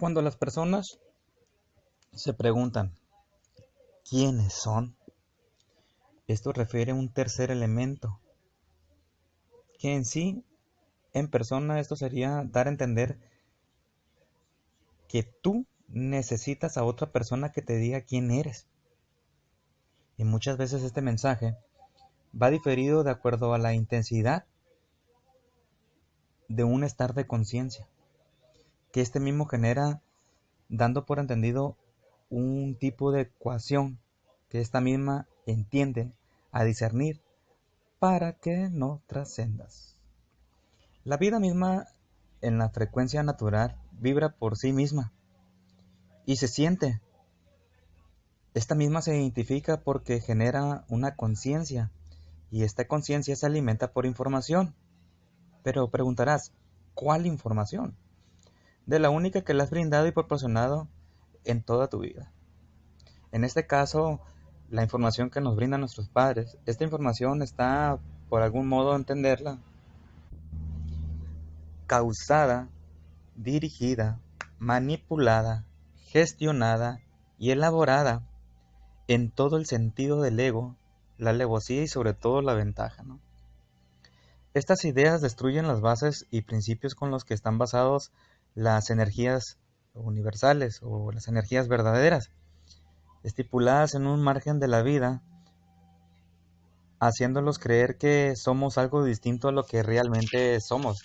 Cuando las personas se preguntan quiénes son, esto refiere a un tercer elemento, que en sí, en persona, esto sería dar a entender que tú necesitas a otra persona que te diga quién eres. Y muchas veces este mensaje va diferido de acuerdo a la intensidad de un estar de conciencia, que este mismo genera, dando por entendido un tipo de ecuación que esta misma entiende a discernir para que no trascendas. La vida misma en la frecuencia natural vibra por sí misma y se siente. Esta misma se identifica porque genera una conciencia y esta conciencia se alimenta por información. Pero preguntarás, ¿cuál información? De la única que le has brindado y proporcionado en toda tu vida. En este caso, la información que nos brindan nuestros padres, esta información está, por algún modo de entenderla, causada, dirigida, manipulada, gestionada y elaborada en todo el sentido del ego, la alevosía y sobre todo la ventaja, ¿no? Estas ideas destruyen las bases y principios con los que están basados las energías universales o las energías verdaderas, estipuladas en un margen de la vida, haciéndolos creer que somos algo distinto a lo que realmente somos.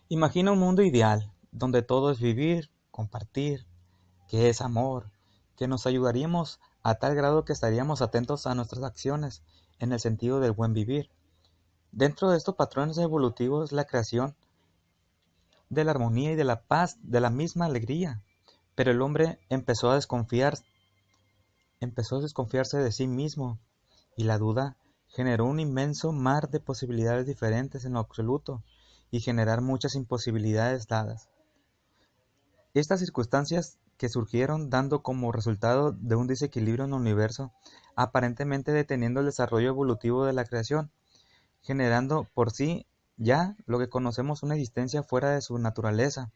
Imagina un mundo ideal, donde todo es vivir, compartir, que es amor, que nos ayudaríamos a tal grado que estaríamos atentos a nuestras acciones en el sentido del buen vivir. Dentro de estos patrones evolutivos, la creación de la armonía y de la paz, de la misma alegría. Pero el hombre empezó a desconfiarse de sí mismo, y la duda generó un inmenso mar de posibilidades diferentes en lo absoluto, y generar muchas imposibilidades dadas. Estas circunstancias que surgieron dando como resultado de un desequilibrio en el universo, aparentemente deteniendo el desarrollo evolutivo de la creación, generando por sí ya lo que conocemos una existencia fuera de su naturaleza,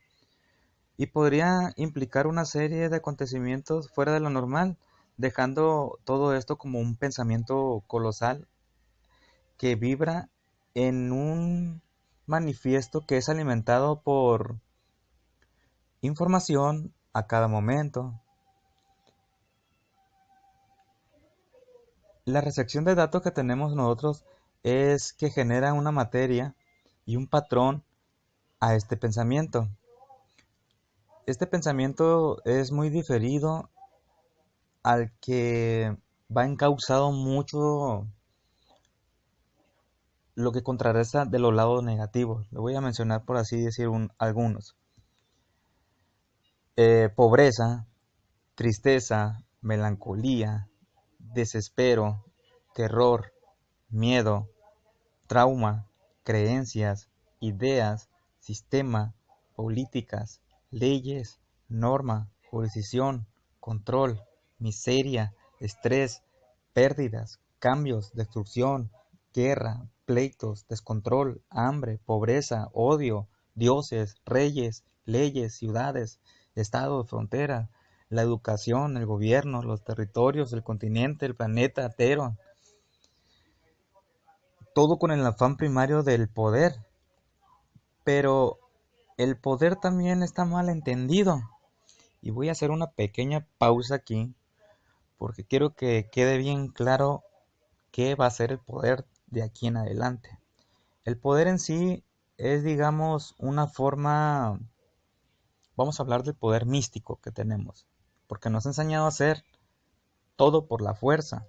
y podría implicar una serie de acontecimientos fuera de lo normal, dejando todo esto como un pensamiento colosal que vibra en un manifiesto que es alimentado por información a cada momento. La recepción de datos que tenemos nosotros es que genera una materia y un patrón a este pensamiento. Este pensamiento es muy diferido al que va encauzado mucho lo que contrarresta de los lados negativos. Le voy a mencionar por así decir algunos. Pobreza, tristeza, melancolía, desespero, terror, miedo, trauma, creencias, ideas, sistema, políticas, leyes, norma, jurisdicción, control, miseria, estrés, pérdidas, cambios, destrucción, guerra, pleitos, descontrol, hambre, pobreza, odio, dioses, reyes, leyes, ciudades, estados, fronteras, la educación, el gobierno, los territorios, el continente, el planeta entero, todo con el afán primario del poder. Pero el poder también está mal entendido. Y voy a hacer una pequeña pausa aquí porque quiero que quede bien claro qué va a ser el poder de aquí en adelante. El poder en sí es, digamos, una forma, vamos a hablar del poder místico que tenemos, porque nos ha enseñado a hacer todo por la fuerza.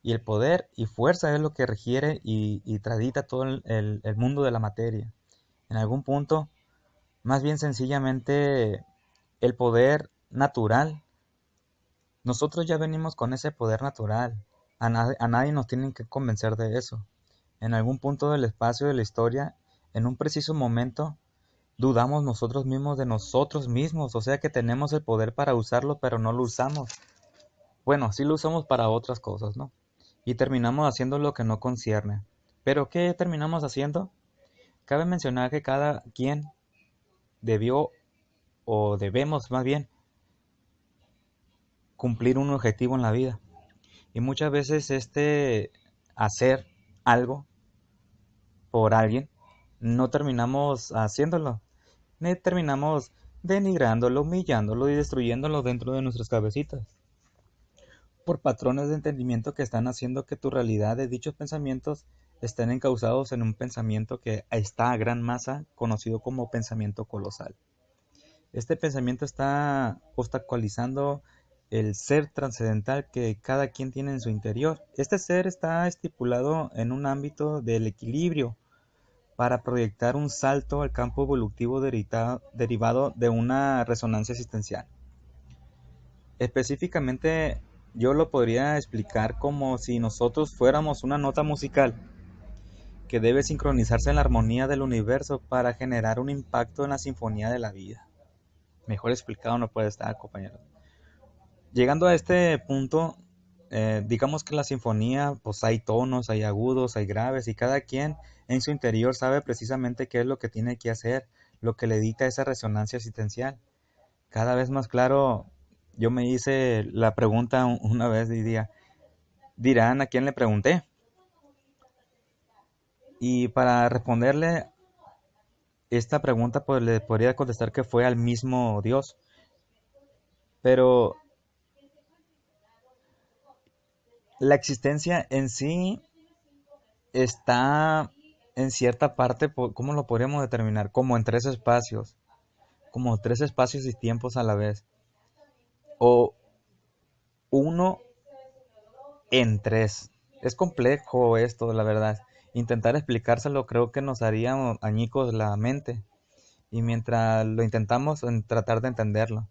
Y el poder y fuerza es lo que requiere y tradita todo el mundo de la materia. En algún punto, más bien sencillamente, el poder natural. Nosotros ya venimos con ese poder natural. A nadie nos tienen que convencer de eso. En algún punto del espacio de la historia, en un preciso momento, dudamos nosotros mismos de nosotros mismos. O sea que tenemos el poder para usarlo, pero no lo usamos. Bueno, sí lo usamos para otras cosas, ¿no? Y terminamos haciendo lo que no concierne. ¿Pero qué terminamos haciendo? Cabe mencionar que cada quien debió o debemos más bien cumplir un objetivo en la vida. Y muchas veces hacer algo por alguien, no terminamos haciéndolo, ni terminamos denigrándolo, humillándolo y destruyéndolo dentro de nuestras cabecitas, por patrones de entendimiento que están haciendo que tu realidad de dichos pensamientos estén encausados en un pensamiento que está a gran masa, conocido como pensamiento colosal. Este pensamiento está obstaculizando el ser trascendental que cada quien tiene en su interior. Este ser está estipulado en un ámbito del equilibrio para proyectar un salto al campo evolutivo derivado de una resonancia existencial. Específicamente, yo lo podría explicar como si nosotros fuéramos una nota musical que debe sincronizarse en la armonía del universo para generar un impacto en la sinfonía de la vida. Mejor explicado no puede estar, compañero. Llegando a este punto, digamos que la sinfonía, pues hay tonos, hay agudos, hay graves, y cada quien en su interior sabe precisamente qué es lo que tiene que hacer, lo que le dicta esa resonancia existencial. Cada vez más claro, yo me hice la pregunta una vez y dirán a quién le pregunté. Y para responderle esta pregunta, pues le podría contestar que fue al mismo Dios. Pero la existencia en sí está en cierta parte, ¿cómo lo podríamos determinar? Como en tres espacios, como tres espacios y tiempos a la vez, o uno en tres. Es complejo esto, la verdad. Intentar explicárselo creo que nos haría añicos la mente, y mientras lo intentamos, en tratar de entenderlo.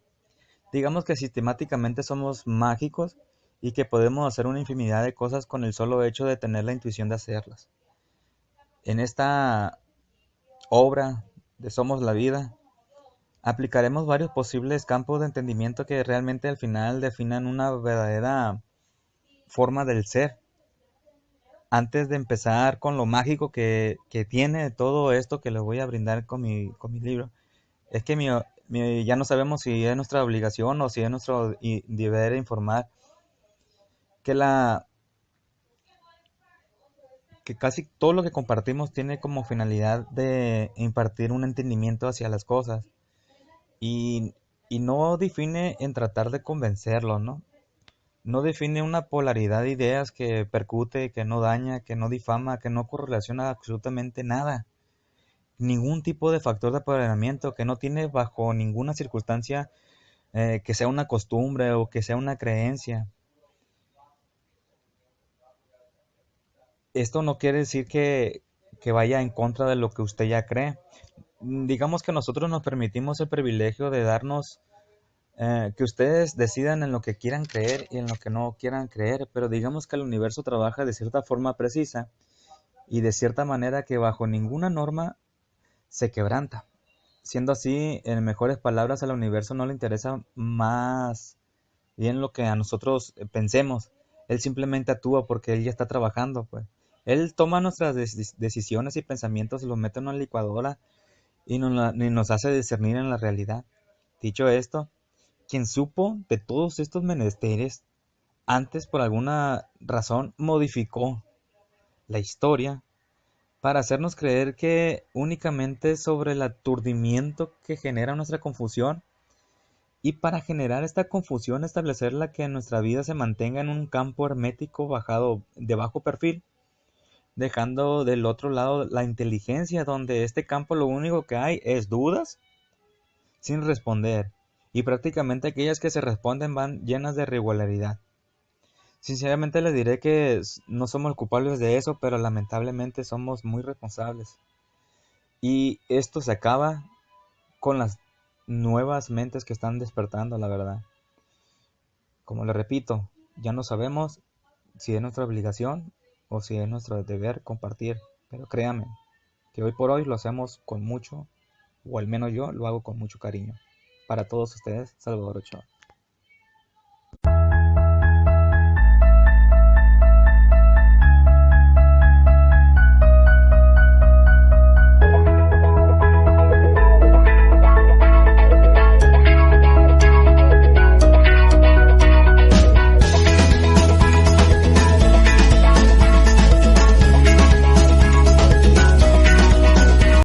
Digamos que sistemáticamente somos mágicos y que podemos hacer una infinidad de cosas con el solo hecho de tener la intuición de hacerlas. En esta obra de Somos la Vida, aplicaremos varios posibles campos de entendimiento que realmente al final definan una verdadera forma del ser. Antes de empezar con lo mágico que tiene todo esto que les voy a brindar con mi libro, es que ya no sabemos si es nuestra obligación o si es nuestro deber informar que, que casi todo lo que compartimos tiene como finalidad de impartir un entendimiento hacia las cosas, y, y no define en tratar de convencerlo, ¿no? No define una polaridad de ideas que percute, que no daña, que no difama, que no correlaciona absolutamente nada. Ningún tipo de factor de apoderamiento, que no tiene bajo ninguna circunstancia que sea una costumbre o que sea una creencia. Esto no quiere decir que vaya en contra de lo que usted ya cree. Digamos que nosotros nos permitimos el privilegio de darnos que ustedes decidan en lo que quieran creer y en lo que no quieran creer, pero digamos que el universo trabaja de cierta forma precisa y de cierta manera que bajo ninguna norma se quebranta. Siendo así, en mejores palabras, al universo no le interesa más bien lo que a nosotros pensemos. Él simplemente actúa porque él ya está trabajando, pues. Él toma nuestras decisiones y pensamientos, los mete en una licuadora y nos hace discernir en la realidad. Dicho esto, quien supo de todos estos menesteres antes por alguna razón modificó la historia para hacernos creer que únicamente sobre el aturdimiento que genera nuestra confusión, y para generar esta confusión establecerla que nuestra vida se mantenga en un campo hermético bajado de bajo perfil, dejando del otro lado la inteligencia, donde este campo lo único que hay es dudas sin responder, y prácticamente aquellas que se responden van llenas de irregularidad. Sinceramente les diré que no somos culpables de eso, pero lamentablemente somos muy responsables. Y esto se acaba con las nuevas mentes que están despertando, la verdad. Como le repito, ya no sabemos si es nuestra obligación o si es nuestro deber compartir, pero créanme que hoy por hoy lo hacemos con mucho, o al menos yo lo hago con mucho cariño. Para todos ustedes, Salvador Ochoa.